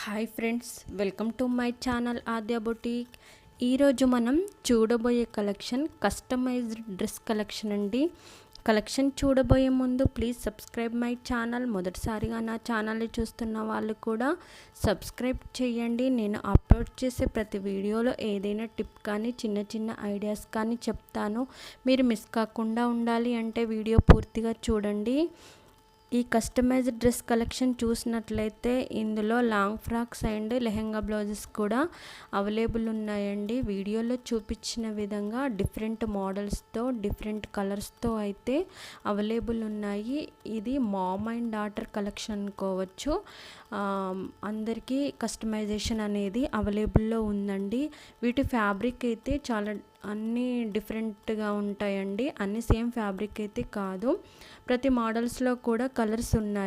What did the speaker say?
Hi friends, welcome to my channel Aadya boutique. ఈరోజు మనం చూడబోయే కలెక్షన్ కస్టమైజ్డ్ డ్రెస్ కలెక్షన్ అండి. కలెక్షన్ చూడబోయే ముందు ప్లీజ్ సబ్స్క్రైబ్ మై ఛానల్. మొదటిసారిగా నా ఛానల్ని చూస్తున్న వాళ్ళు కూడా సబ్స్క్రైబ్ చేయండి. నేను అప్లోడ్ చేసే ప్రతి వీడియోలో ఏదైనా టిప్ కానీ చిన్న చిన్న ఐడియాస్ కానీ చెప్తాను. మీరు మిస్ కాకుండా ఉండాలి అంటే వీడియో పూర్తిగా చూడండి. ఈ కస్టమైజ్డ్ డ్రెస్ కలెక్షన్ చూసినట్లయితే ఇందులో long frocks and lehenga blouses కూడా అవైలబుల్ ఉన్నాయండి. వీడియోలో చూపించిన విధంగా డిఫరెంట్ మోడల్స్తో డిఫరెంట్ కలర్స్తో అయితే అవైలబుల్ ఉన్నాయి. ఇది మామ్ అండ్ డాటర్ కలెక్షన్ అనుకోవచ్చు. అందరికీ కస్టమైజేషన్ అనేది అవైలబుల్లో ఉందండి. వీటి ఫ్యాబ్రిక్ అయితే చాలా అన్నీ డిఫరెంట్గా ఉంటాయండి. అన్ని సేమ్ ఫ్యాబ్రిక్ అయితే కాదు. ప్రతి మోడల్స్లో కూడా కలర్స్ ఉన్నాయి.